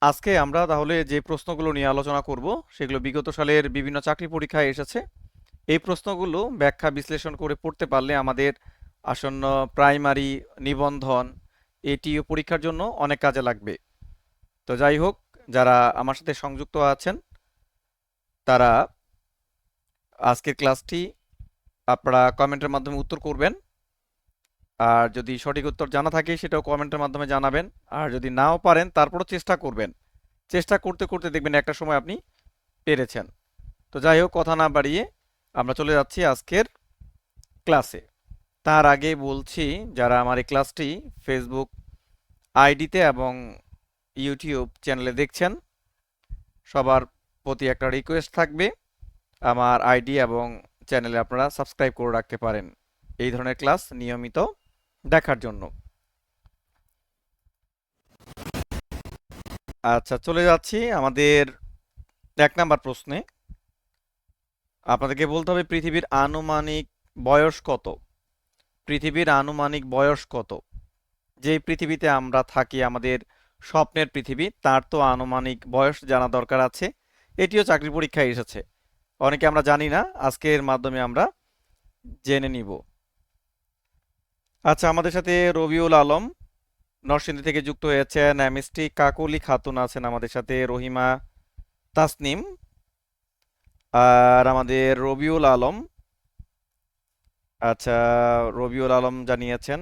আজকে আমরা তাহলে যে প্রশ্নগুলো নিয়ে আলোচনা করব সেগুলো বিগত সালের বিভিন্ন চাকরি পরীক্ষায় এসেছে। এই প্রশ্নগুলো ব্যাখ্যা বিশ্লেষণ করে পড়তে পারলে আমাদের আসন্ন প্রাইমারি, নিবন্ধন, এটিও পরীক্ষার জন্য অনেক কাজে লাগবে। তো যাই হোক, যারা আমার সাথে সংযুক্ত আছেন তারা আজকের ক্লাসটি আপনারা কমেন্টের মাধ্যমে উত্তর করবেন। আর যদি সঠিক উত্তর জানা থাকে সেটাও কমেন্টের মাধ্যমে জানাবেন। আর যদি নাও পারেন তারপরও চেষ্টা করবেন। চেষ্টা করতে করতে দেখবেন একটা সময় আপনি পেরেছেন। তো যাই হোক, কথা না বাড়িয়ে আমরা চলে যাচ্ছি আজকের ক্লাসে। তার আগে বলছি, যারা আমার এই ক্লাসটি ফেসবুক আইডিতে এবং ইউটিউব চ্যানেলে দেখছেন, সবার প্রতি একটা রিকোয়েস্ট থাকবে, আমার আইডি এবং চ্যানেলে আপনারা সাবস্ক্রাইব করে রাখতে পারেন এই ধরনের ক্লাস নিয়মিত দেখার জন্য। আচ্ছা, চলে যাচ্ছি আমাদের 1 নাম্বার প্রশ্নে। আপনাদেরকে বলতে হবে পৃথিবীর আনুমানিক বয়স কত। পৃথিবীর আনুমানিক বয়স কত? যেই পৃথিবীতে আমরা থাকি, আমাদের স্বপ্নের পৃথিবী, তার তো আনুমানিক বয়স জানা দরকার আছে। এটিও চাকরি পরীক্ষায় এসেছে, অনেকে আমরা জানি না, আজকের মাধ্যমে আমরা জেনে নিব। আচ্ছা, আমাদের সাথে রবিউল আলম নরসিংদী থেকে যুক্ত হয়েছেন, মিষ্টি কাকলি খাতুন আছেন আমাদের সাথে, রহিমা তাসনিম, আর আমাদের রবিউল আলম। আচ্ছা, রবিউল আলম জানিয়েছেন,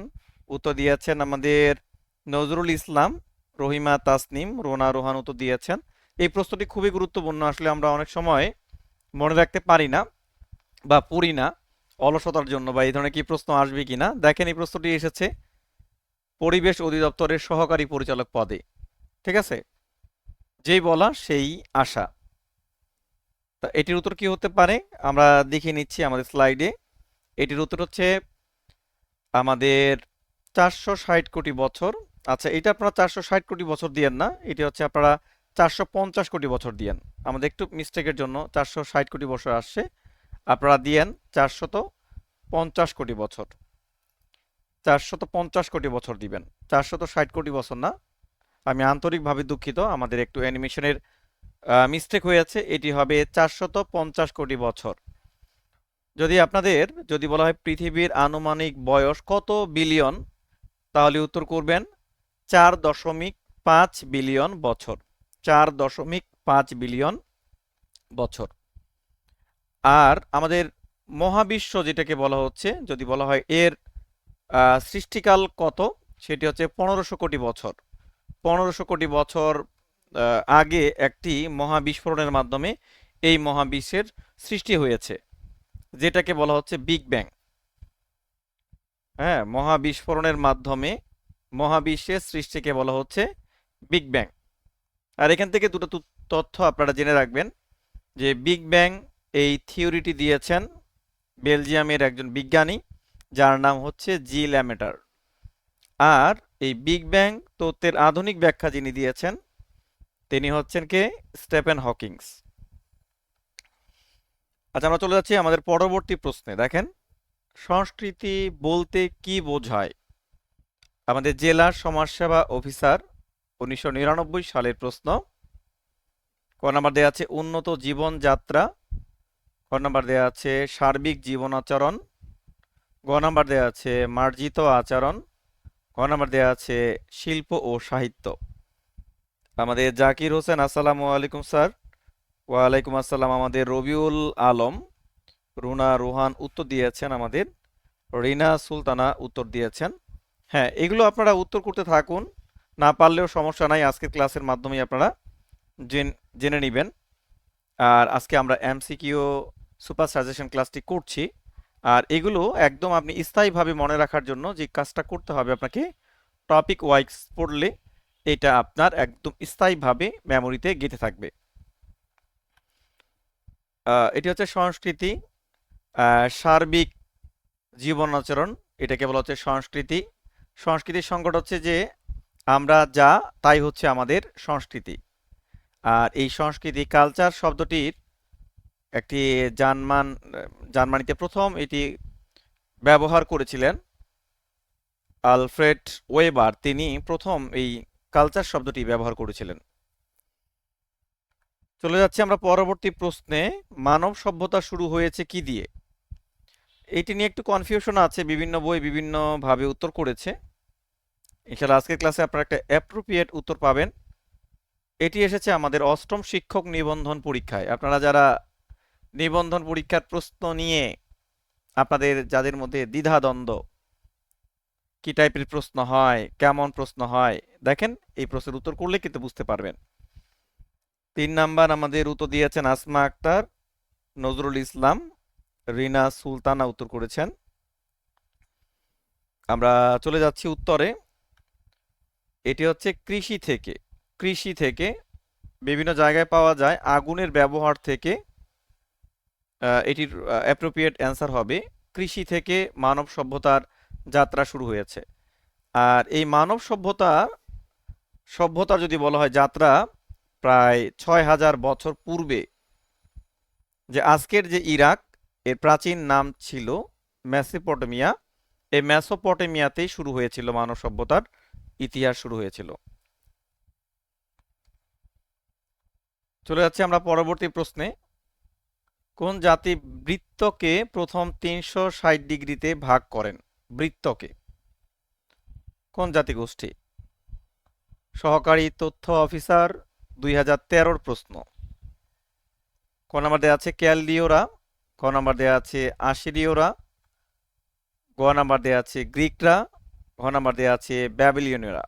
উত্তর দিয়েছেন আমাদের নজরুল ইসলাম, রহিমা তাসনিম, রোনা রোহান উত্তর দিয়েছেন। এই প্রশ্নটি খুবই গুরুত্বপূর্ণ, আসলে আমরা অনেক সময় মনে রাখতে পারি না বা পড়ি না অলসতার জন্য, বা এই ধরনের কি প্রশ্ন আসবে কিনা। দেখেন, এই প্রশ্নটি এসেছে পরিবেশ অধিদপ্তরের সহকারী পরিচালক পদে। ঠিক আছে, যেই বলা সেই আশা। তা এটির উত্তর কি হতে পারে আমরা দেখে নিচ্ছি আমাদের স্লাইডে। এটির উত্তর হচ্ছে আমাদের 460 কোটি বছর। আচ্ছা, এটা আপনারা 460 কোটি বছর দিয়েন না, এটি হচ্ছে আপনারা 450 কোটি বছর দিয়েন। আমাদের একটু মিস্টেকের জন্য 460 কোটি বছর আসছে, আপনারা দিয়েন 450 কোটি বছর। 450 কোটি বছর দিবেন, 460 কোটি বছর না। আমি আন্তরিকভাবে দুঃখিত, আমাদের একটু অ্যানিমেশনের মিস্টেক হয়েছে, এটি হবে 450 কোটি বছর। যদি বলা হয় পৃথিবীর আনুমানিক বয়স কত বিলিয়ন, তাহলে উত্তর করবেন 4.5 বিলিয়ন বছর। 4.5 বিলিয়ন বছর। আর আমাদের মহাবিশ্ব যেটাকে বলা হচ্ছে, যদি বলা হয় এর সৃষ্টিকাল কত, সেটি হচ্ছে 1500 কোটি বছর। 1500 কোটি বছর আগে একটি মহাবিস্ফোরণের মাধ্যমে এই মহাবিশ্বের সৃষ্টি হয়েছে, যেটাকে বলা হচ্ছে বিগ ব্যাং। হ্যাঁ, মহাবিস্ফোরণের মাধ্যমে মহাবিশ্বের সৃষ্টিকে বলা হচ্ছে বিগ ব্যাং। আর এখান থেকে দুটো তথ্য আপনারা জেনে রাখবেন, যে বিগ ব্যাং এই থিওরিটি দিয়েছেন বেলজিয়ামের একজন বিজ্ঞানী, যার নাম হচ্ছে জি ল্যামেটার। আর এই বিগ ব্যাং তত্ত্বের আধুনিক ব্যাখ্যা যিনি দিয়েছেন তিনি হচ্ছেন কে? Stephen Hawkings. আচ্ছা, আমরা চলে যাচ্ছি আমাদের পরবর্তী প্রশ্নে। দেখেন, সংস্কৃতি বলতে কি বোঝায়? আমাদের জেলা সমাজসেবা অফিসার 1999 সালের প্রশ্ন। ক নাম্বার দেওয়া আছে উন্নত জীবনযাত্রা, খ নাম্বার দেওয়া আছে সার্বিক জীবনাচরণ, গ নাম্বার দেওয়া আছে মার্জিত আচরণ, খ নাম্বার দেওয়া আছে শিল্প ও সাহিত্য। আমাদের জাকির হোসেন, আসসালামু আলাইকুম স্যার। ওয়ালাইকুম আসসালাম। আমাদের রবিউল আলম, রুনা রোহান উত্তর দিয়েছেন, আমাদের রিনা সুলতানা উত্তর দিয়েছেন। হ্যাঁ, এগুলো আপনারা উত্তর করতে থাকুন, না পারলেও সমস্যা নাই, আজকের ক্লাসের মাধ্যমে আপনারা জেনে নেবেন। আর আজকে আমরা এমসিকিউ সুপার সাজেশন ক্লাসটি করছি। আর এগুলো একদম আপনি স্থায়ীভাবে মনে রাখার জন্য যে কাজটা করতে হবে আপনাকে, টপিক ওয়াইজ পড়লে এটা আপনার একদম স্থায়ীভাবে মেমোরিতে গেঁথে থাকবে। এটি হচ্ছে সংস্কৃতি, সার্বিক জীবন আচরণ, এটাকে বলা হচ্ছে সংস্কৃতি। সংস্কৃতির সংকট হচ্ছে যে আমরা যা তাই হচ্ছে আমাদের সংস্কৃতি। আর এই সংস্কৃতি কালচার শব্দটির একটি জার্মানিতে প্রথম এটি ব্যবহার করেছিলেন আলফ্রেড ওয়েবার, তিনি প্রথম এই কালচার শব্দটি ব্যবহার করেছিলেন। চলে যাচ্ছি আমরা পরবর্তী প্রশ্নে। মানব সভ্যতা শুরু হয়েছে কি দিয়ে? এটি নিয়ে একটু কনফিউশন আছে, বিভিন্ন বই বিভিন্ন ভাবে উত্তর করেছে। ইনশাআল্লাহ আজকের ক্লাসে আপনারা একটা অ্যাপ্রোপ্রিয়েট উত্তর পাবেন। এটি এসেছে আমাদের অষ্টম শিক্ষক নিবন্ধন পরীক্ষায়। আপনারা যারা নিবন্ধন পরীক্ষার প্রশ্ন নিয়ে আপনাদের যাদের মধ্যে দ্বিধাদ্বন্দ্ব, কি টাইপের প্রশ্ন হয়, কেমন প্রশ্ন হয়, দেখেন এই প্রশ্নের উত্তর করলে কিন্তু বুঝতে পারবেন। 3 নাম্বার আমাদের উত্তর দিয়েছেন আসমা আক্তার, নজরুল ইসলাম, রিনা সুলতানা উত্তর করেছেন। আমরা চলে যাচ্ছি উত্তরে। এটি হচ্ছে কৃষি থেকে। কৃষি থেকে বিভিন্ন জায়গায় পাওয়া যায় আগুনের ব্যবহার থেকে। এটির অ্যাপ্রোপ্রিয়েট অ্যান্সার হবে কৃষি থেকে মানব সভ্যতার যাত্রা শুরু হয়েছে। আর এই মানব সভ্যতার যদি বলা হয় যাত্রা, প্রায় 6000 বছর পূর্বে, যে আজকের যে ইরাক, এর প্রাচীন নাম ছিল মেসোপটেমিয়া। এই মেসোপটেমিয়াতেই শুরু হয়েছিল মানব সভ্যতার ইতিহাস শুরু হয়েছিল। চলে যাচ্ছি আমরা পরবর্তী প্রশ্নে। কোন জাতি বৃত্তকে প্রথম 360 ডিগ্রিতে ভাগ করেন? বৃত্তকে কোন জাতিগোষ্ঠী? সহকারী তথ্য অফিসার, 2013-র প্রশ্ন। ক নাম্বার দেওয়া আছে ক্যালডিওরা, ক নাম্বার দেওয়া আছে আশিরিয়রা, গ নাম্বার দেওয়া আছে গ্রিকরা, ঘ নাম্বার দেওয়া আছে ব্যাবিলিয়নীয়রা।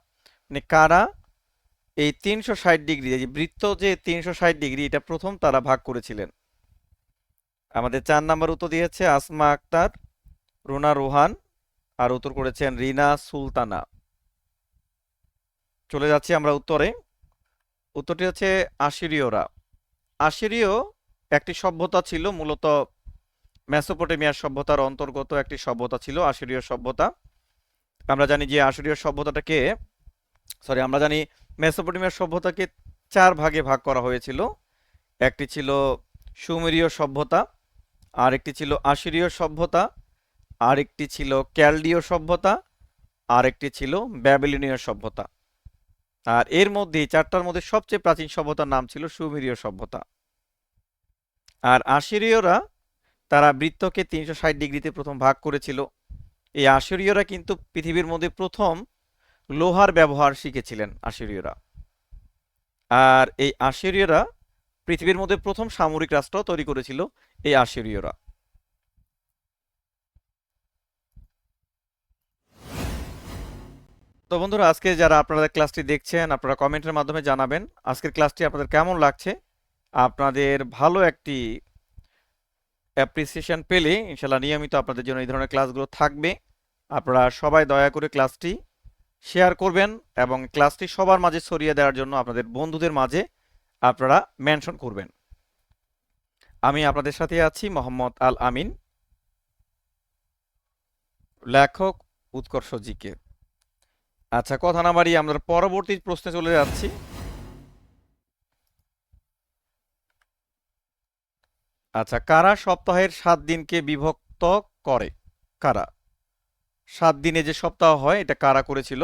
মানে কারা এই 360 ডিগ্রি, এই যে বৃত্ত যে 360 ডিগ্রি, এটা প্রথম তারা ভাগ করেছিলেন? আমাদের 4 নাম্বার উত্তর দিয়েছে আসমা আক্তার, রুনা রোহান, আর উত্তর করেছেন রিনা সুলতানা। চলে যাচ্ছি আমরা উত্তরে। উত্তরটি হচ্ছে আশিরীয়রা। আশিরীয় একটি সভ্যতা ছিল, মূলত মেসোপটেমিয়ার সভ্যতার অন্তর্গত একটি সভ্যতা ছিল আশিরীয় সভ্যতা। আমরা জানি যে আশিরীয় সভ্যতাটাকে, আমরা জানি মেসোপটেমিয়ার সভ্যতাকে 4 ভাগে ভাগ করা হয়েছিল। একটি ছিল সুমেরীয় সভ্যতা, আরেকটি ছিল আশিরীয় সভ্যতা, আরেকটি ছিল ক্যালডীয় সভ্যতা, আরেকটি ছিল ব্যাবিলনীয় সভ্যতা। আর এর মধ্যে 4টার মধ্যে সবচেয়ে প্রাচীন সভ্যতার নাম ছিল সুমেরীয় সভ্যতা। আর আশিরীয়রা তারা বৃত্তকে 360 ডিগ্রিতে প্রথম ভাগ করেছিল। এই আশিরীয়রা কিন্তু পৃথিবীর মধ্যে প্রথম লোহার ব্যবহার শিখেছিলেন আশিরীয়রা। আর এই আশিরীয়রা পৃথিবীর মধ্যে প্রথম সামরিক রাষ্ট্র তৈরি করেছিল এই আশিরীয়রা। তো বন্ধুরা, আজকে যারা আপনারা ক্লাসটি দেখছেন, আপনারা কমেন্টের মাধ্যমে জানাবেন আজকের ক্লাসটি আপনাদের কেমন লাগছে। আপনাদের ভালো একটি অ্যাপ্রিসিয়েশন পেলে ইনশাল্লাহ নিয়মিত আপনাদের জন্য এই ধরনের ক্লাসগুলো থাকবে। আপনারা সবাই দয়া করে ক্লাসটি শেয়ার করবেন এবং ক্লাসটি সবার মাঝে ছড়িয়ে দেওয়ার জন্য আপনাদের বন্ধুদের মাঝে আপনারা মেনশন করবেন। আমি আপনাদের সাথে আছি মোহাম্মদ আল আমিন, লেখক উৎকর্ষ জিকে। আচ্ছা, কথা না বাড়িয়ে আমরা পরবর্তী প্রশ্নে চলে যাচ্ছি। আচ্ছা, কারা সপ্তাহের 7 দিনকে বিভক্ত করে? কারা 7 দিনে যে সপ্তাহ হয় এটা কারা করেছিল?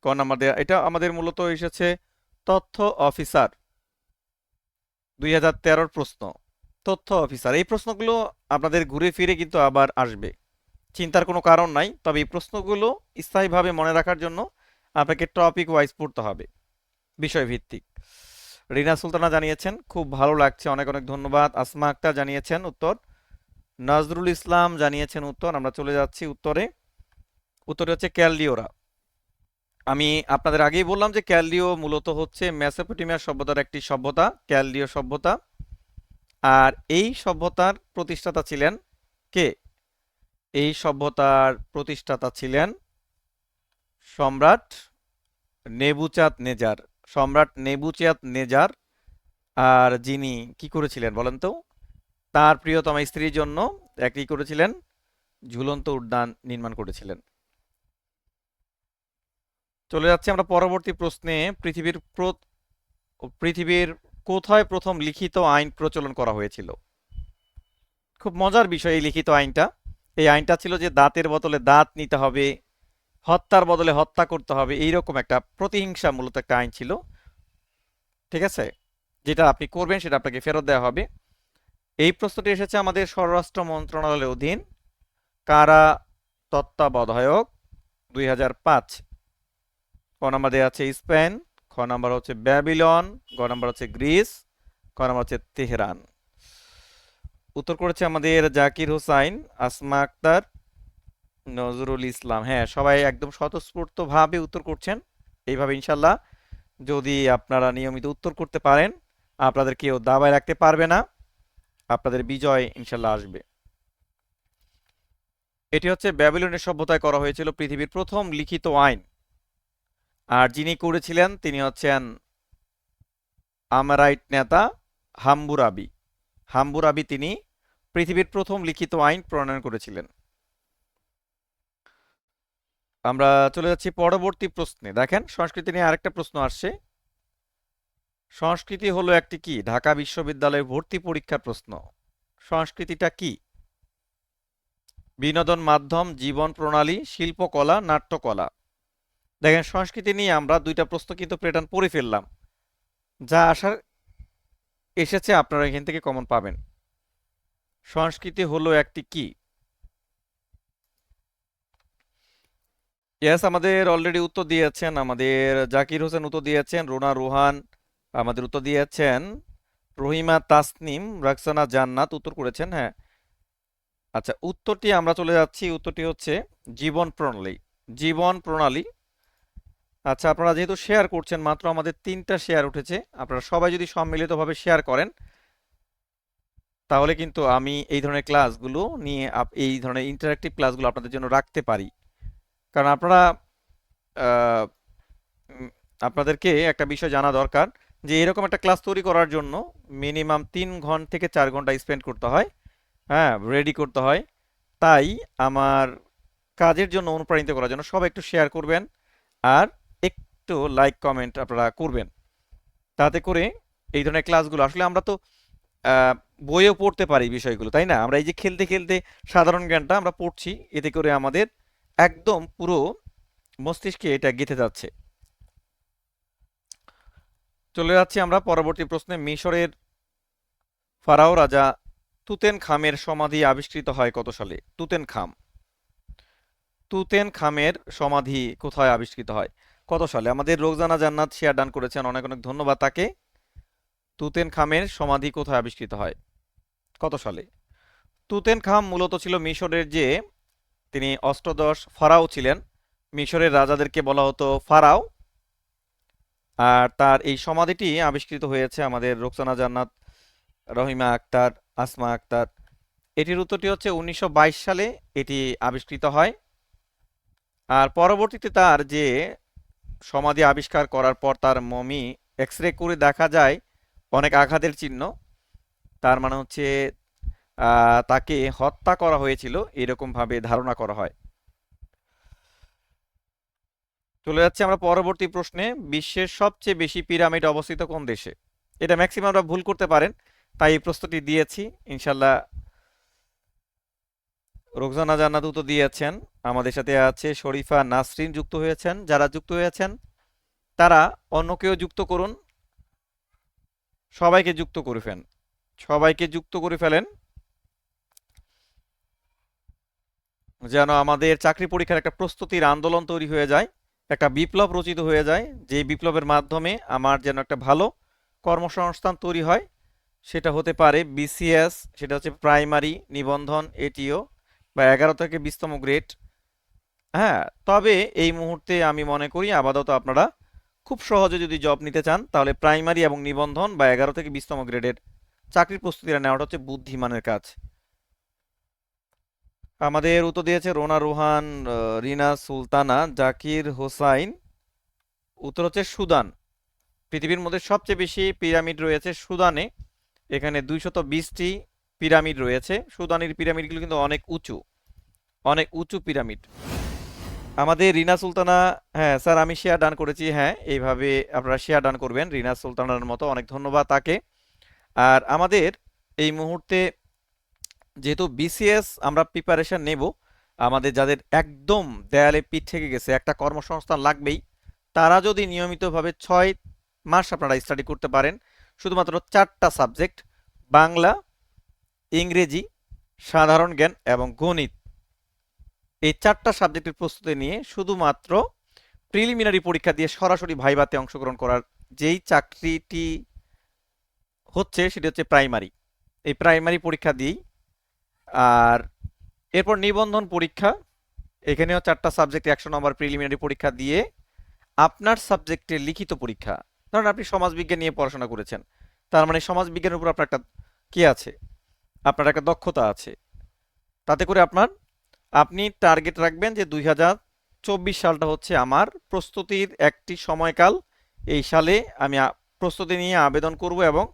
কোন আমাদের, এটা আমাদের মূলত এসেছে তথ্য অফিসার, 2013-র প্রশ্ন। তথ্য অফিসার, এই প্রশ্নগুলো আপনাদের ঘুরে ফিরে কিন্তু আবার আসবে, চিন্তার কোনো কারণ নাই। তবে এই প্রশ্নগুলো স্থায়ীভাবে মনে রাখার জন্য আপনাকে টপিক ওয়াইজ পড়তে হবে, বিষয়ভিত্তিক। রিনা সুলতানা জানিয়েছেন খুব ভালো লাগছে, অনেক অনেক ধন্যবাদ। আসমা আক্তার জানিয়েছেন উত্তর। নজরুল ইসলাম জানিয়েছেন উত্তর। আমরা চলে যাচ্ছি উত্তরে। উত্তরে হচ্ছে ক্যালডিওরা। আমি আপনাদের আগেই বললাম যে ক্যালডিও মূলত হচ্ছে মেসোপটেমিয়া সভ্যতার একটি সভ্যতা, ক্যালডিও সভ্যতা। আর এই সভ্যতার প্রতিষ্ঠাতা ছিলেন কে? এই সভ্যতার প্রতিষ্ঠাতা ছিলেন সম্রাট নেবুচাঁদ নেজার। সম্রাট নেবুচাঁদ নেজার। আর যিনি কি করেছিলেন বলেন তো? তার প্রিয়তমা স্ত্রীর জন্য একটি করেছিলেন, ঝুলন্ত উদ্যান নির্মাণ করেছিলেন। চলে যাচ্ছি আমরা পরবর্তী প্রশ্নে। পৃথিবীর কোথায় প্রথম লিখিত আইন প্রচলন করা হয়েছিল? খুব মজার বিষয় এই লিখিত আইনটা। এই আইনটা ছিল যে দাঁতের বদলে দাঁত নিতে হবে, হত্যার বদলে হত্যা করতে হবে, এইরকম একটা প্রতিহিংসা মূলত একটা আইন ছিল। ঠিক আছে, যেটা আপনি করবেন সেটা আপনাকে ফেরত দেওয়া হবে। এই প্রশ্নটি এসেছে আমাদের স্বরাষ্ট্র মন্ত্রণালয়ের অধীন, কারা তত্ত্বাবধায়ক 2005। ক নাম্বার দেওয়া আছে স্পেন, খ নাম্বার হচ্ছে ব্যাবিলন, গ নাম্বার হচ্ছে গ্রিস, ক নাম্বার হচ্ছে তেহরান। উত্তর করেছে আমাদের জাকির হোসাইন, আসমা আক্তার, নজরুল ইসলাম। হ্যাঁ, সবাই একদম স্বতঃস্ফূর্ত ভাবে উত্তর করছেন। এইভাবে ইনশাল্লাহ যদি আপনারা নিয়মিত উত্তর করতে পারেন, আপনাদের কেউ দাবায় রাখতে পারবে না, আপনাদের বিজয় ইনশাল্লাহ আসবে। এটি হচ্ছে ব্যাবিলনের সভ্যতায় করা হয়েছিল পৃথিবীর প্রথম লিখিত আইন। আর যিনি করেছিলেন তিনি হচ্ছেন আমারাইট নেতা হাম্বুরাবি। হাম্বুরাবি তিনি পৃথিবীর প্রথম লিখিত আইন প্রণয়ন করেছিলেন। আমরা চলে যাচ্ছি পরবর্তী প্রশ্নে। দেখেন, সংস্কৃতি নিয়ে আরেকটা প্রশ্ন আসছে। সংস্কৃতি হলো একটি কি? ঢাকা বিশ্ববিদ্যালয়ের ভর্তি পরীক্ষার প্রশ্ন। সংস্কৃতিটা কি? বিনোদন মাধ্যম, জীবন প্রণালী, শিল্পকলা, নাট্যকলা। দেখেন, সংস্কৃতি নিয়ে আমরা দুইটা প্রশ্ন কিন্তু প্যাটার্ন পড়ে ফেললাম, যা আসার এসেছে আপনারা এখান থেকে কমন পাবেন। সংস্কৃতি হলো একটি কি? ইয়েস, আমাদের অলরেডি উত্তর দিয়েছেন, আমাদের জাকির হোসেন উত্তর দিয়েছেন, রোনা রোহান আমাদের উত্তর দিয়েছেন, রহিমা তাসনিম, রাকসানা জান্নাত উত্তর করেছেন। হ্যাঁ, আচ্ছা, উত্তরটি আমরা চলে যাচ্ছি। উত্তরটি হচ্ছে জীবন প্রণালী। জীবন প্রণালী। আচ্ছা, আপনারা যেহেতু শেয়ার করছেন, মাত্র আমাদের 3টা শেয়ার উঠেছে, আপনারা সবাই যদি সম্মিলিতভাবে শেয়ার করেন তাহলে কিন্তু আমি এই ধরনের ক্লাসগুলো নিয়ে এই ধরনের ইন্টারাক্টিভ ক্লাসগুলো আপনাদের জন্য রাখতে পারি। কারণ আপনারা আহ, উম, আপনাদেরকে একটা বিষয় জানা দরকার যে এরকম একটা ক্লাস তৈরি করার জন্য মিনিমাম 3 ঘন্টা থেকে 4 ঘন্টা স্পেন্ড করতে হয়। হ্যাঁ, রেডি করতে হয়। তাই আমার কাজের জন্য অনুপ্রাণিত করার জন্য সবাই একটু শেয়ার করবেন, আর একটু লাইক কমেন্ট আপনারা করবেন। তাতে করে এই ধরনের ক্লাসগুলো আসলে আমরা তো আহ, বইয়েও পড়তে পারি বিষয়গুলো, তাই না? আমরা এই যে খেলতে খেলতে সাধারণ জ্ঞানটা আমরা পড়ছি, এতে করে আমাদের একদম পুরো মস্তিষ্কে এটা গেঁথে যাচ্ছে। চলে যাচ্ছি আমরা পরবর্তী প্রশ্নে। মিশরের ফারাও রাজা তুতেন খামের সমাধি আবিষ্কৃত হয় কত সালে? তুতেন খাম, তুতেন খামের সমাধি কোথায় আবিষ্কৃত হয় কত সালে? আমাদের রোকজানা জান্নাত শেয়ার ডান করেছেন, অনেক অনেক ধন্যবাদ তাকে। তুতেন খামের সমাধি কোথায় আবিষ্কৃত হয় কত সালে? তুতেন খাম মূলত ছিল মিশরের যে, তিনি অষ্টাদশ ফারাও ছিলেন, মিশরের রাজাদেরকে বলা হতো ফারাও। আর তার এই সমাধিটি আবিষ্কৃত হয়েছে আমাদের রোকসানা জান্নাত, রহিমা আক্তার, আসমা আক্তার। এটির উত্তরটি হচ্ছে 1922 সালে এটি আবিষ্কৃত হয়। আর পরবর্তীতে তার যে সমাধি আবিষ্কার করার পর তার মমি এক্স রে করে দেখা যায় অনেক আঘাতের চিহ্ন। তার মানে হচ্ছে তাকে হত্যা করা হয়েছিল, এরকম ভাবে ধারণা করা হয়। চলে যাচ্ছে আমরা পরবর্তী প্রশ্নে। বিশ্বের সবচেয়ে বেশি পিরামিড অবস্থিত কোন দেশে? এটা ম্যাক্সিমামরা ভুল করতে পারেন, তাই এই প্রশ্নটি দিয়েছি। ইনশাল্লাহ রোকজানা জান্নাত উত্তর দিয়েছেন, আমাদের সাথে আছে শরীফা নাসরিন যুক্ত হয়েছেন। যারা যুক্ত হয়েছেন তারা অন্যকেও যুক্ত করুন, সবাইকে যুক্ত করে ফেলেন, সবাইকে যুক্ত করে ফেলেন, যেন আমাদের চাকরি পরীক্ষার একটা প্রস্তুতির আন্দোলন তৈরি হয়ে যায়, একটা বিপ্লব রচিত হয়ে যায়, যে বিপ্লবের মাধ্যমে আমার যেন একটা ভালো কর্মসংস্থান তৈরি হয়। সেটা হতে পারে বিসিএস, সেটা হচ্ছে প্রাইমারি নিবন্ধন, এটিও, বা 11 থেকে 20তম গ্রেড। হ্যাঁ, তবে এই মুহূর্তে আমি মনে করি আপাতত আপনারা খুব সহজে যদি জব নিতে চান তাহলে প্রাইমারি এবং নিবন্ধন বা 11 থেকে 20তম গ্রেডের চাকরির প্রস্তুতিটা নেওয়াটা হচ্ছে বুদ্ধিমানের কাজ। আমাদের উত্তর দিয়েছে রোনা রোহান, রিনা সুলতানা, জাকির হোসাইন। উত্তর হচ্ছে সুদান। পৃথিবীর মধ্যে সবচেয়ে বেশি পিরামিড রয়েছে সুদানে, এখানে 220টি পিরামিড রয়েছে। সুদানের পিরামিডগুলো কিন্তু অনেক উঁচু, অনেক উঁচু পিরামিড। আমাদের রিনা সুলতানা, হ্যাঁ স্যার আমি শেয়ার ডান করেছি। হ্যাঁ, এইভাবে আপনারা শেয়ার ডান করবেন রিনা সুলতানার মতো, অনেক ধন্যবাদ তাকে। আর আমাদের এই মুহূর্তে যেহেতু বিসিএস আমরা প্রিপারেশন নেব, আমাদের যাদের একদম দেয়ালে পিঠ থেকে গেছে, একটা কর্মসংস্থান লাগবেই, তারা যদি নিয়মিতভাবে 6 মাস আপনারা স্টাডি করতে পারেন শুধুমাত্র 4টা সাবজেক্ট, বাংলা, ইংরেজি, সাধারণ জ্ঞান এবং গণিত। এই 4টা সাবজেক্টের প্রস্তুতি নিয়ে শুধুমাত্র প্রিলিমিনারি পরীক্ষা দিয়ে সরাসরি ভাইভাতে অংশগ্রহণ করার যেই চাকরিটি হচ্ছে সেটি হচ্ছে প্রাইমারি। এই প্রাইমারি পরীক্ষা দিয়েই, আর এরপর নিবন্ধন পরীক্ষা, এখানেও 4টা সাবজেক্ট 100 নম্বর প্রিলিমিনারি পরীক্ষা দিয়ে আপনার সাবজেক্টের লিখিত পরীক্ষা। ধরুন আপনি সমাজবিজ্ঞান নিয়ে পড়াশোনা করেছেন, তার মানে সমাজবিজ্ঞানের উপর আপনার একটা কি আছে, আপনার একটা দক্ষতা আছে। তাতে করে আপনি টার্গেট রাখবেন যে 2024 সালটা হচ্ছে আমার প্রস্তুতির একটি সময়কাল। এই সালে আমি প্রস্তুতি নিয়ে আবেদন করব এবং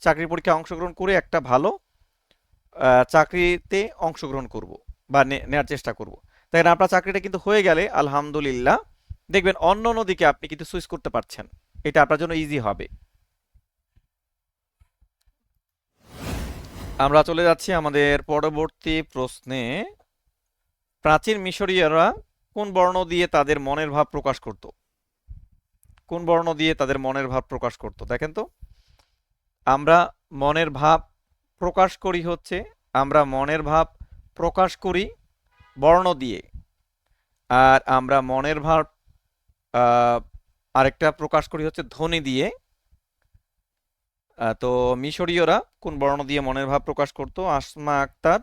চাকরি পরীক্ষায় অংশগ্রহণ করে একটা ভালো চাকরিতে অংশগ্রহণ করব বা নেওয়ার চেষ্টা করব। তাই আপনার চাকরিটা কিন্তু হয়ে গেলে আলহামদুলিল্লাহ দেখবেন অন্য অন্য দিকে আপনি কিন্তু সুইচ করতে পারছেন, এটা আপনার জন্য ইজি হবে। আমরা চলে যাচ্ছি আমাদের পরবর্তী প্রশ্নে। প্রাচীন মিশরীয়রা কোন বর্ণ দিয়ে তাদের মনের ভাব প্রকাশ করত? কোন বর্ণ দিয়ে তাদের মনের ভাব প্রকাশ করত? দেখেন তো, আমরা মনের ভাব প্রকাশ করি হচ্ছে, আমরা মনের ভাব প্রকাশ করি বর্ণ দিয়ে, আর আমরা মনের ভাব আরেকটা প্রকাশ করি হচ্ছে ধ্বনি দিয়ে। তো মিশরীয়রা কোন বর্ণ দিয়ে মনের ভাব প্রকাশ করত? আসমা আক্তার,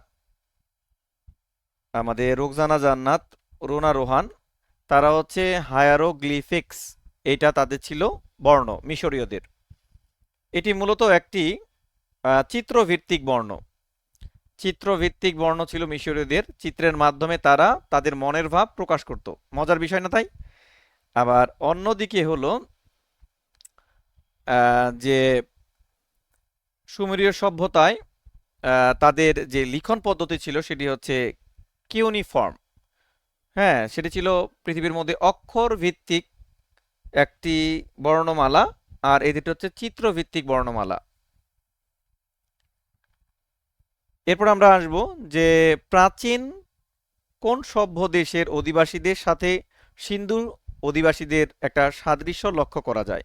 আমাদের রোকজানা জান্নাত, রুনা রোহান, তারা হচ্ছে হায়ারোগ্লিফিক্স, এটা তাদের ছিল বর্ণ মিশরীয়দের। এটি মূলত একটি চিত্রভিত্তিক বর্ণ। চিত্রভিত্তিক বর্ণ ছিল মিশরীয়দের, চিত্রের মাধ্যমে তারা তাদের মনের ভাব প্রকাশ করত। মজার বিষয় না তাই? আবার অন্যদিকে হলো যে সুমেরীয় সভ্যতায় তাদের যে লিখন পদ্ধতি ছিল সেটি হচ্ছে কিউনিফর্ম। হ্যাঁ, সেটি ছিল পৃথিবীর মধ্যে অক্ষর ভিত্তিক একটি বর্ণমালা, আর এটি হচ্ছে চিত্রভিত্তিক বর্ণমালা। এরপর আমরা আসব যে প্রাচীন কোন সভ্য দেশের অধিবাসীদের সাথে সিন্ধু অধিবাসীদের একটা সাদৃশ্য লক্ষ্য করা যায়?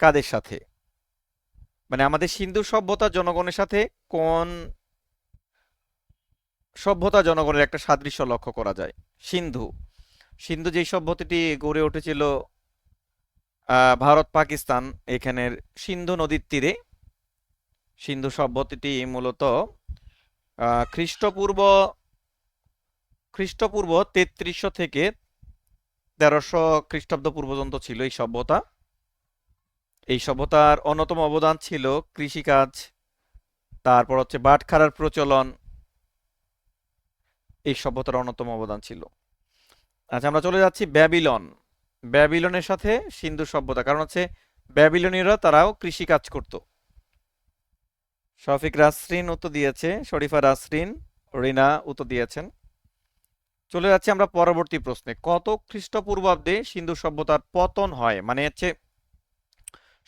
কাদের সাথে? মানে আমাদের সিন্ধু সভ্যতা জনগণের সাথে কোন সভ্যতা জনগণের একটা সাদৃশ্য লক্ষ্য করা যায়? সিন্ধু। সিন্ধু যেই সভ্যতাটি গড়ে উঠেছিল ভারত পাকিস্তান এখানের সিন্ধু নদীর তীরে, সিন্ধু সভ্যতাটি মূলত খ্রিস্টপূর্ব খ্রিস্টপূর্ব 3300 থেকে 1300 খ্রিস্টাব্দ পর্যন্ত ছিল এই সভ্যতা। এই সভ্যতার অন্যতম অবদান ছিল কৃষিকাজ, তারপর হচ্ছে বাটখারার প্রচলন, এই সভ্যতার অন্যতম অবদান ছিল। আচ্ছা, আমরা চলে যাচ্ছি ব্যাবিলন। ব্যাবিলনের সাথে সিন্ধু সভ্যতা, কারণ হচ্ছে ব্যাবিলনীয়রা তারাও কৃষিকাজ করত। শফিক রাসরিন উত্তর দিয়েছে, শরীফা রাসরিন, রিনা উত্তর দিয়েছেন। চলে যাচ্ছি আমরা পরবর্তী প্রশ্নে। কত খ্রিস্টপূর্বাব্দে সিন্ধু সভ্যতার পতন হয়, মানে হচ্ছে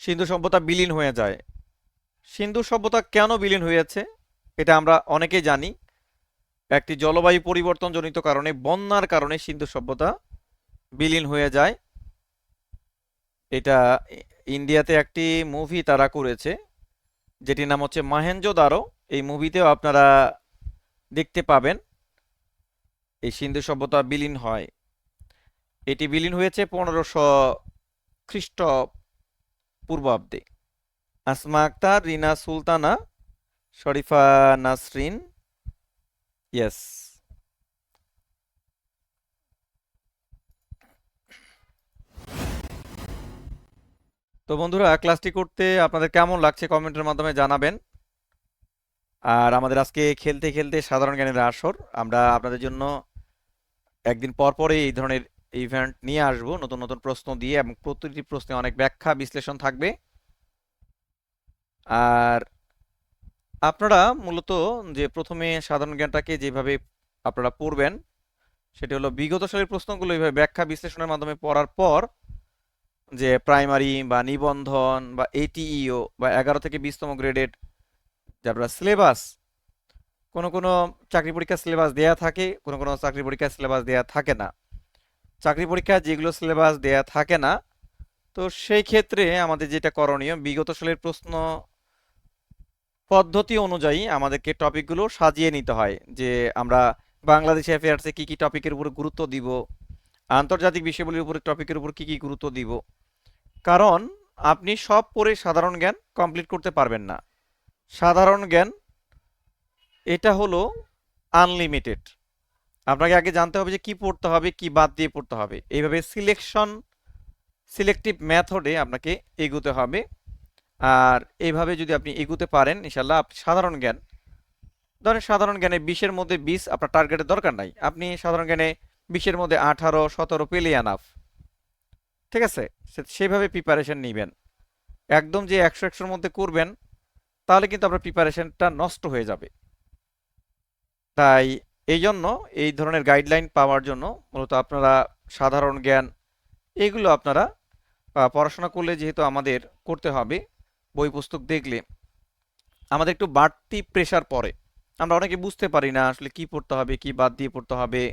সিন্ধু সভ্যতা বিলীন হয়ে যায়? সিন্ধু সভ্যতা কেন বিলীন হয়েছে এটা আমরা অনেকেই জানি। একটি জলবায়ু পরিবর্তন জনিত কারণে, বন্যার কারণে সিন্ধু সভ্যতা বিলীন হয়ে যায়। এটা ইন্ডিয়াতে একটি মুভি তারা করেছে যেটির নাম হচ্ছে মহেঞ্জোদারো। এই মুভিতেও আপনারা দেখতে পাবেন এই সিন্ধু সভ্যতা বিলীন হয়। এটি বিলীন হয়েছে 1500 খ্রিস্টপূর্বাব্দে। আসমা আক্তার, রিনা সুলতানা, শরীফা নাসরিন, ইয়েস। তো বন্ধুরা, ক্লাসটি করতে আপনাদের কেমন লাগছে কমেন্টের মাধ্যমে জানাবেন। আর আমাদের আজকে খেলতে খেলতে সাধারণ জ্ঞানের আসর, আমরা আপনাদের জন্য একদিন পর পরে এই ধরনের ইভেন্ট নিয়ে আসব নতুন নতুন প্রশ্ন দিয়ে, এবং প্রতিটি প্রশ্নে অনেক ব্যাখ্যা বিশ্লেষণ থাকবে। আর আপনারা মূলত যে প্রথমে সাধারণ জ্ঞানটাকে যেভাবে আপনারা পড়বেন সেটি হলো বিগত সালের প্রশ্নগুলো এইভাবে ব্যাখ্যা বিশ্লেষণের মাধ্যমে পড়ার পর যে প্রাইমারি বা নিবন্ধন বা এটিইও বা 11 থেকে 20তম গ্রেডের যে আপনারা সিলেবাস, কোনো কোনো চাকরি পরীক্ষার সিলেবাস দেয়া থাকে, কোনো কোনো চাকরি পরীক্ষার সিলেবাস দেয়া থাকে না। চাকরি পরীক্ষা যেগুলো সিলেবাস দেয়া থাকে না তো সেই ক্ষেত্রে আমাদের যেটা করণীয়, বিগত সালের প্রশ্ন পদ্ধতি অনুযায়ী আমাদেরকে টপিকগুলো সাজিয়ে নিতে হয়, যে আমরা বাংলাদেশ অ্যাফেয়ার্সে কি কি টপিকের উপর গুরুত্ব দিব, আন্তর্জাতিক বিষয়গুলির উপর টপিকের উপর কি কি গুরুত্ব দিব। কারণ আপনি সব পড়ে সাধারণ জ্ঞান কমপ্লিট করতে পারবেন না। সাধারণ জ্ঞান এটা হলো আনলিমিটেড। আপনাকে আগে জানতে হবে যে কি পড়তে হবে, কি বাদ দিয়ে পড়তে হবে। এইভাবে সিলেক্টিভ মেথডে আপনাকে এগোতে হবে। আর এইভাবে যদি আপনি এগোতে পারেন, ইনশাল্লাহ আপনি সাধারণ জ্ঞান, ধরেন সাধারণ জ্ঞানে 20-এর মধ্যে 20 আপনার টার্গেটের দরকার নাই, আপনি সাধারণ জ্ঞানে 20-এর মধ্যে 18-17 পেলে আনাফ। ঠিক আছে, সেইভাবে প্রিপারেশন নেবেন। একদম যে 100-100-র মধ্যে করবেন, তাহলে কিন্তু আপনার প্রিপারেশনটা নষ্ট হয়ে যাবে। তাই এই জন্য এই ধরনের গাইডলাইন পাওয়ার জন্য মূলত আপনারা সাধারণ জ্ঞান এগুলো আপনারা পড়াশোনা করলে, যেহেতু আমাদের করতে হবে, বই পুস্তক দেখলে আমাদের একটু বাড়তি প্রেশার পড়ে। আমরা অনেকে বুঝতে পারি না আসলে কি পড়তে হবে, কি বাদ দিয়ে পড়তে হবে,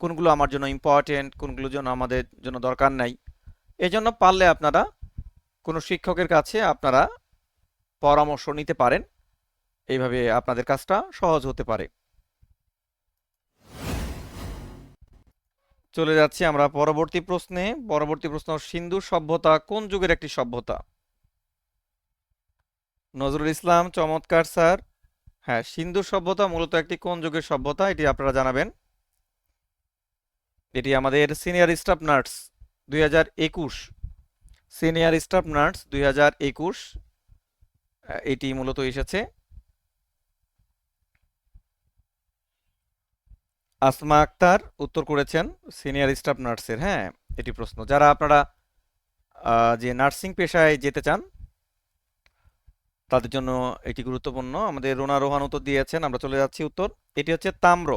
কোনগুলো আমার জন্য ইম্পর্টেন্ট, কোনগুলো জন্য আমাদের জন্য দরকার নাই। এই জন্য পারলে আপনারা কোনো শিক্ষকের কাছে আপনারা পরামর্শ নিতে পারেন, এইভাবে আপনাদের কাজটা সহজ হতে পারে। চলে যাচ্ছি আমরা পরবর্তী প্রশ্নে। পরবর্তী প্রশ্ন, সিন্ধু সভ্যতা কোন যুগের একটি সভ্যতা? নজরুল ইসলাম, চমৎকার স্যার। হ্যাঁ, সিন্ধু সভ্যতা মূলত একটি কোন যুগের সভ্যতা, এটি আপনারা জানাবেন। এটি আমাদের senior staff nurse 2021, senior staff nurse 2021 এটি মূলত এসেছে। আসমা আক্তার উত্তর করেছেন সিনিয়র স্টাফ নার্সের। হ্যাঁ, এটি প্রশ্ন যারা আপনারা যে নার্সিং পেশায় যেতে চান তাদের জন্য এটি গুরুত্বপূর্ণ। আমাদের রোনা রোহান উত্তর দিয়েছেন, আমরা চলে যাচ্ছি উত্তর। এটি হচ্ছে তাম্র।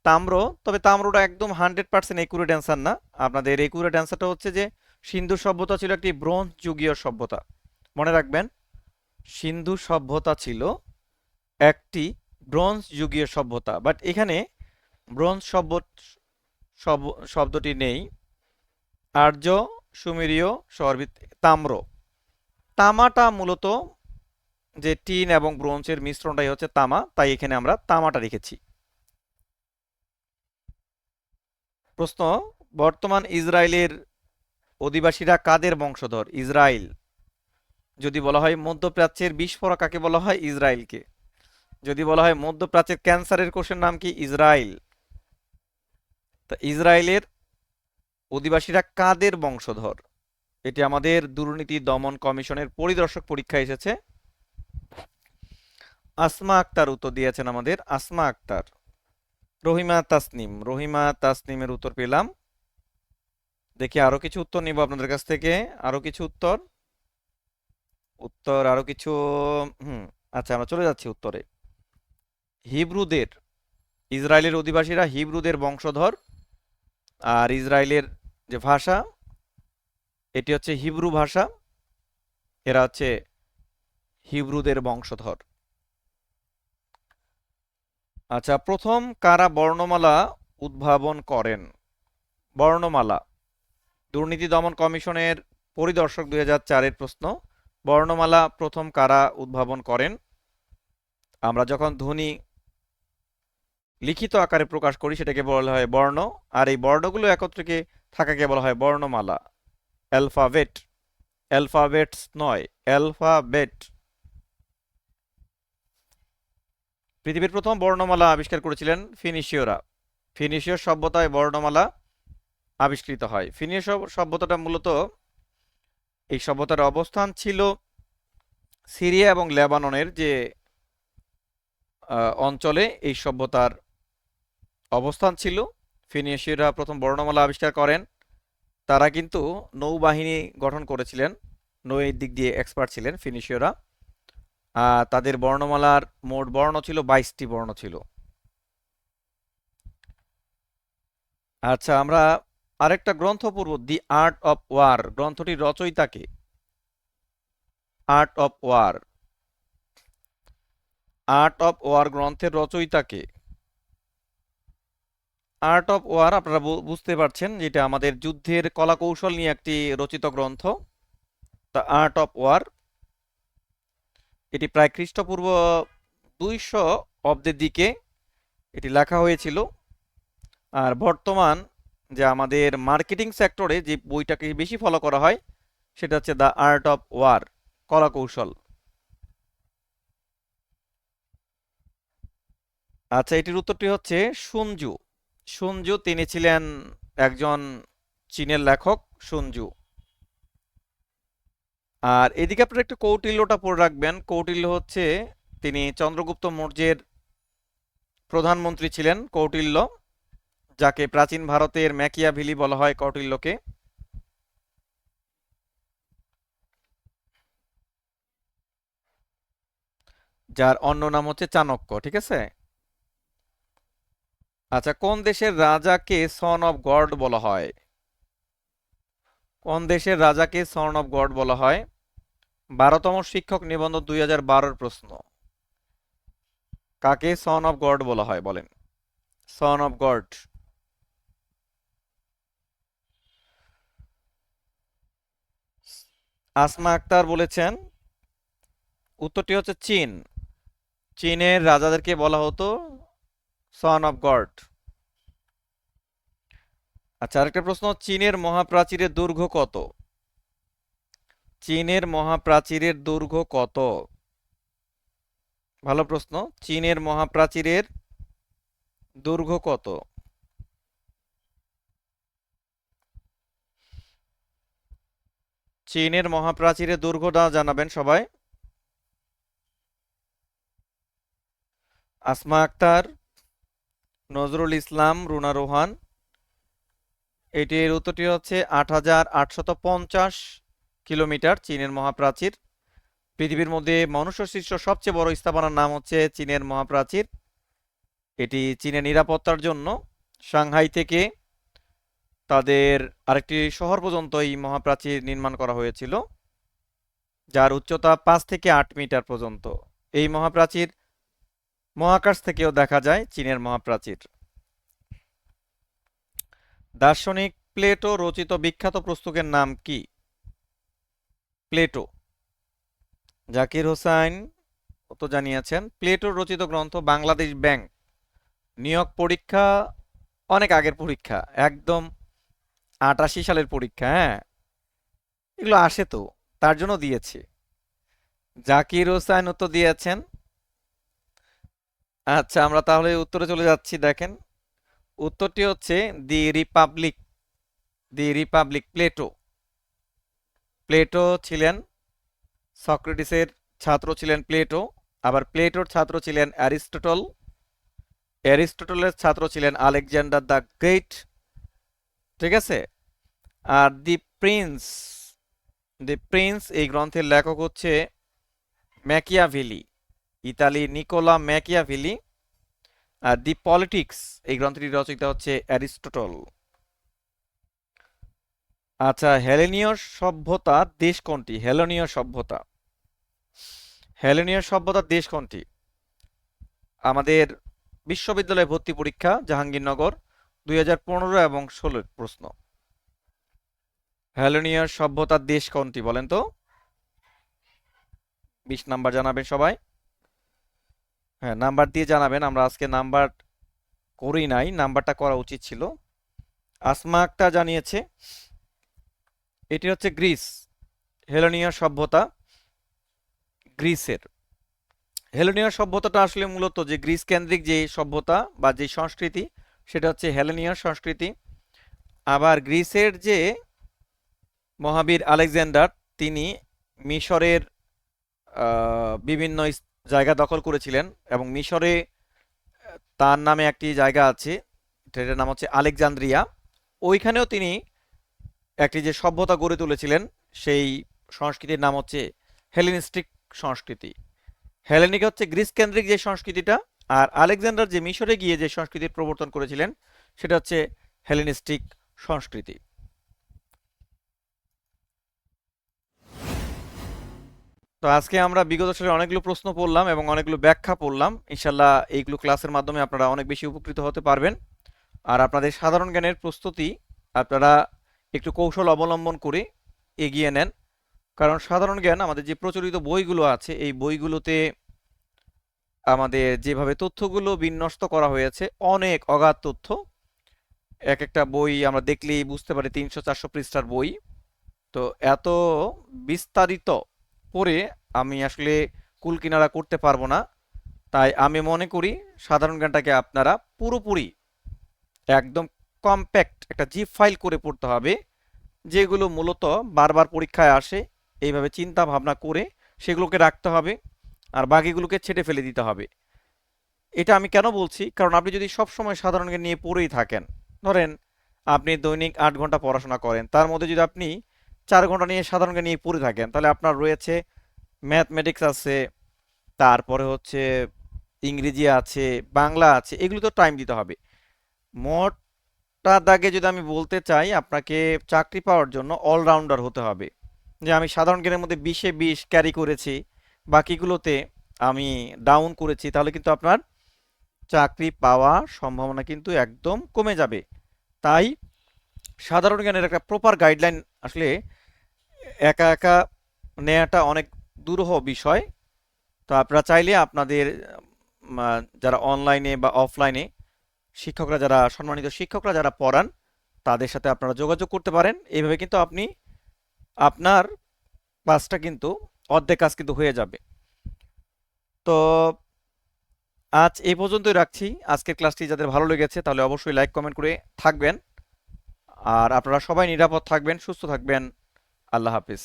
তাম্র, তবে তাম্রটা একদম 100% একুরেট অ্যান্সার না। আপনাদের একুরেট অ্যান্সারটা হচ্ছে যে সিন্ধু সভ্যতা ছিল একটি ব্রোঞ্জ যুগীয় সভ্যতা। মনে রাখবেন, সিন্ধু সভ্যতা ছিল একটি ব্রোঞ্জ যুগীয় সভ্যতা, বাট এখানে ব্রোঞ্জ শব্দটি নেই। আর্য, সুমেরীয়, তাম্র, তামাটা মূলত যে টিন এবং ব্রোঞ্জের মিশ্রণটাই হচ্ছে তামা, তাই এখানে আমরা তামাটা রেখেছি। প্রশ্ন, বর্তমান ইসরায়েলের অধিবাসীরা কাদের বংশধর? ইসরায়েল যদি বলা হয় মধ্যপ্রাচ্যের বিস্ফোরক কাকে বলা হয়? ইসরায়েলকে। যদি বলা হয় মধ্যপ্রাচ্যের ক্যান্সারের কোষের নাম কি? ইসরায়েল। তা ইসরায়েলের অধিবাসীরা কাদের বংশধর? এটি আমাদের দুর্নীতি দমন কমিশনের পরিদর্শক পরীক্ষা এসেছে। আসমা আক্তার উত্তর দিয়েছেন আমাদের, আসমা আক্তার। রহিমা তাসনিমের উত্তর পেলাম। দেখি আরো কিছু উত্তর নিব আপনাদের কাছ থেকে, আরো কিছু উত্তর আরো কিছু। হুম, আচ্ছা, আমরা চলে যাচ্ছি উত্তরে। হিব্রুদের, ইসরায়েলের অধিবাসীরা হিব্রুদের বংশধর। আর ইসরায়েলের যে ভাষা, এটি হচ্ছে হিব্রু ভাষা। এরা হচ্ছে হিব্রুদের বংশধর। আচ্ছা, প্রথম কারা বর্ণমালা উদ্ভাবন করেন? বর্ণমালা, দুর্নীতি দমন কমিশনের পরিদর্শক 2004-এর প্রশ্ন। বর্ণমালা প্রথম কারা উদ্ভাবন করেন? আমরা যখন ধ্বনি লিখিত আকারে প্রকাশ করি সেটাকে বলা হয় বর্ণ, আর এই বর্ণগুলো একত্রে থাকাকে বলা হয় বর্ণমালা। অ্যালফাবেট, অ্যালফাবেটস নয়, অ্যালফাবেট। পৃথিবীর প্রথম বর্ণমালা আবিষ্কার করেছিলেন ফিনিশীয়রা। ফিনিশীয় সভ্যতায় বর্ণমালা আবিষ্কৃত হয়। ফিনিশীয় সভ্যতাটা মূলত, এই সভ্যতার অবস্থান ছিল সিরিয়া এবং লেবাননের যে অঞ্চলে এই সভ্যতার অবস্থান ছিল। ফিনিশীয়রা প্রথম বর্ণমালা আবিষ্কার করেন। তারা কিন্তু নৌবাহিনী গঠন করেছিলেন, নৌয়ের দিক দিয়ে এক্সপার্ট ছিলেন ফিনিশীয়রা। তাদের বর্ণমালার মোট বর্ণ ছিল 22টি বর্ণ ছিল। আচ্ছা, আমরা আরেকটা গ্রন্থ পড়ব, দি আর্ট অফ ওয়ার। গ্রন্থটির রচয়িতা কে? Art of war, art of war গ্রন্থের রচয়িতা কে? আর্ট অফ ওয়ার আপনারা বুঝতে পারছেন, যেটা আমাদের যুদ্ধের কলা কৌশল নিয়ে একটি রচিত গ্রন্থ, দ্য আর্ট অফ ওয়ার। এটি প্রায় খ্রিস্টপূর্ব 200 অব্দের দিকে এটি লেখা হয়েছিল। আর বর্তমান যে আমাদের মার্কেটিং সেক্টরে যে বইটাকে বেশি ফলো করা হয় সেটা হচ্ছে দ্য আর্ট অফ ওয়ার, কলা কৌশল। আচ্ছা, এটির উত্তরটি হচ্ছে সুনজু। সুনজু তিনি ছিলেন একজন চীনের লেখক, সুনজু। আর এদিকে আপনারা একটু কৌটিল্যটা পড়ে রাখবেন। কৌটিল্য হচ্ছে তিনি চন্দ্রগুপ্ত মৌর্যের প্রধানমন্ত্রী ছিলেন, কৌটিল্য, যাকে প্রাচীন ভারতের ম্যাকিয়াভেলি বলা হয় কৌটিল্যকে। যার অন্য নাম হচ্ছে চাণক্য, ঠিক আছে। আচ্ছা, কোন দেশের রাজাকে সন অফ গড বলা হয়? কোন দেশের রাজাকে সন অফ গড বলা হয়? 12তম শিক্ষক নিবন্ধ 2012-র প্রশ্ন। কাকে সন অফ গড বলা হয় বলেন? Son of God. Asma Akter বলেছেন উত্তরটি হচ্ছে চীন। চীনের রাজাদেরকে বলা হতো সন অফ গড। আচ্ছা, আরেকটা প্রশ্ন, চীনের মহাপ্রাচীরের দৈর্ঘ্য কত? চীনের মহাপ্রাচীরের দৈর্ঘ্য কত? ভালো প্রশ্ন। চীনের মহাপ্রাচীরের দৈর্ঘ্য কত? চীনের মহাপ্রাচীরের দৈর্ঘ্যটা জানাবেন সবাই। আসমা আক্তার, নজরুল ইসলাম, রুনা রোহান। এটির উত্তরটি হচ্ছে 8850 কিলোমিটার চীনের মহাপ্রাচীর। পৃথিবীর মধ্যে মনুষ্য সৃষ্ট সবচেয়ে বড় স্থাপনার নাম হচ্ছে চীনের মহাপ্রাচীর। এটি চীনের নিরাপত্তার জন্য সাংহাই থেকে তাদের আরেকটি শহর পর্যন্ত এই মহাপ্রাচীর নির্মাণ করা হয়েছিল, যার উচ্চতা 5 থেকে 8 মিটার পর্যন্ত। এই মহাপ্রাচীর মহাকাশ থেকেও দেখা যায়, চীনের মহাপ্রাচীর। দার্শনিক প্লেটো রচিত বিখ্যাত পুস্তকের নাম কি? প্লেটো। জাকির হোসাইন তো জানিয়েছেন। প্লেটোর রচিত গ্রন্থ বাংলাদেশ ব্যাংক নিয়োগ পরীক্ষা, অনেক আগের পরীক্ষা, একদম 88 সালের পরীক্ষা। হ্যাঁ, এগুলো আসে তো, তার জন্য দিয়েছি। জাকির হোসাইন উত্তর দিয়েছেন। আচ্ছা, আমরা তাহলে উত্তরে চলে যাচ্ছি। দেখেন, উত্তরটি হচ্ছে দি রিপাবলিক। দি রিপাবলিক, প্লেটো। প্লেটো ছিলেন, সক্রেটিসের ছাত্র ছিলেন প্লেটো। আবার প্লেটোর ছাত্র ছিলেন অ্যারিস্টটল। অ্যারিস্টটলের ছাত্র ছিলেন আলেকজান্ডার দ্য গ্রেট, ঠিক আছে। আর দি প্রিন্স এই গ্রন্থের লেখক হচ্ছে ম্যাকিয়াভেলি, ইতালি নিকোলা ম্যাকিয়াভেলি। আর দি পলিটিক্স এই গ্রন্থটি রচয়িতা হচ্ছে অ্যারিস্টটল। আচ্ছা, হেলেনীয় সভ্যতার দেশ কোনটি? হেলেনীয় সভ্যতা, হেলেনীয় সভ্যতার দেশ কোনটি? আমাদের বিশ্ববিদ্যালয়ে ভর্তি পরীক্ষা, জাহাঙ্গীরনগর, 2015 এবং 16 প্রশ্ন। হেলেনীয় সভ্যতার দেশ কোনটি বলেন তো? 20 নাম্বার জানাবেন সবাই। হ্যাঁ, নাম্বার দিয়ে জানাবেন। আমরা আজকে নাম্বার করি নাই, নাম্বারটা করা উচিত ছিল। আসমা আক্তার জানিয়েছে এটি হচ্ছে গ্রিস। হেলেনীয় সভ্যতা গ্রিসের। হেলেনীয় সভ্যতাটা আসলে মূলত যে গ্রিস কেন্দ্রিক যে সভ্যতা বা যে সংস্কৃতি, সেটা হচ্ছে হেলেনীয় সংস্কৃতি। আবার গ্রিসের যে মহাবীর আলেকজান্ডার, তিনি মিশরের বিভিন্ন জায়গা দখল করেছিলেন, এবং মিশরে তার নামে একটি জায়গা আছে, সেটার নাম হচ্ছে আলেকজান্দ্রিয়া। ওইখানেও তিনি একটি যে সভ্যতা গড়ে তুলেছিলেন, সেই সংস্কৃতির নাম হচ্ছে হেলেনিস্টিক সংস্কৃতি। হেলেনিক হচ্ছে গ্রিস কেন্দ্রিক যে সংস্কৃতিটা, আর আলেকজান্ডার যে মিশরে গিয়ে যে সংস্কৃতির প্রবর্তন করেছিলেন সেটা হচ্ছে হেলেনিস্টিক সংস্কৃতি। তো আজকে আমরা বিগত সালের অনেকগুলো প্রশ্ন পড়লাম এবং অনেকগুলো ব্যাখ্যা পড়লাম। ইনশাল্লাহ এইগুলো ক্লাসের মাধ্যমে আপনারা অনেক বেশি উপকৃত হতে পারবেন। আর আপনাদের সাধারণ জ্ঞানের প্রস্তুতি আপনারা একটু কৌশল অবলম্বন করে এগিয়ে নেন, কারণ সাধারণ জ্ঞান আমাদের যে প্রচলিত বইগুলো আছে এই বইগুলোতে আমাদের যেভাবে তথ্যগুলো বিন্যস্ত করা হয়েছে অনেক অগাধ তথ্য। এক একটা বই আমরা দেখলেই বুঝতে পারি 300-400 পৃষ্ঠার বই। তো এত বিস্তারিত পড়ে আমি আসলে কুল কিনারা করতে পারবো না। তাই আমি মনে করি সাধারণ জ্ঞানটাকে আপনারা পুরোপুরি একদম কম্প্যাক্ট একটা জিপ ফাইল করে পড়তে হবে, যেগুলো মূলত বারবার পরীক্ষায় আসে। এইভাবে চিন্তা ভাবনা করে সেগুলোকে রাখতে হবে, আর বাকিগুলোকে ছেটে ফেলে দিতে হবে। এটা আমি কেন বলছি, কারণ আপনি যদি সব সময় সাধারণ জ্ঞান নিয়ে পড়েই থাকেন, ধরেন আপনি দৈনিক 8 ঘন্টা পড়াশোনা করেন, তার মধ্যে যদি আপনি 4 ঘন্টা নিয়ে সাধারণ জ্ঞান নিয়ে পড়ে থাকেন, তাহলে আপনার রয়েছে ম্যাথমেটিক্স আছে, তারপরে হচ্ছে ইংরেজি আছে, বাংলা আছে, এগুলো তো টাইম দিতে হবে। মোটটা দাগে যদি আমি বলতে চাই, আপনাকে চাকরি পাওয়ার জন্য অলরাউন্ডার হতে হবে। যে আমি সাধারণ জ্ঞানের মধ্যে 20-এ 20 ক্যারি করেছি, বাকিগুলোতে আমি ডাউন করেছি, তাহলে কিন্তু আপনার চাকরি পাওয়ার সম্ভাবনা কিন্তু একদম কমে যাবে। তাই সাধারণ জ্ঞানের একটা প্রপার গাইডলাইন আসলে একা একা নেওয়াটা অনেক দুরূহ বিষয়। তো আপনারা চাইলে আপনাদের যারা অনলাইনে বা অফলাইনে শিক্ষকরা, যারা সম্মানিত শিক্ষকরা যারা পড়ান, তাদের সাথে আপনারা যোগাযোগ করতে পারেন। এইভাবে কিন্তু আপনি আপনার ক্লাসটা কিন্তু অর্ধেক কাজ কিন্তু হয়ে যাবে। তো আজ এই পর্যন্তই রাখছি। আজকের ক্লাসটি যাদের ভালো লেগেছে তাহলে অবশ্যই লাইক কমেন্ট করে থাকবেন। আর আপনারা সবাই নিরাপদ থাকবেন, সুস্থ থাকবেন। আল্লাহ হাফিজ।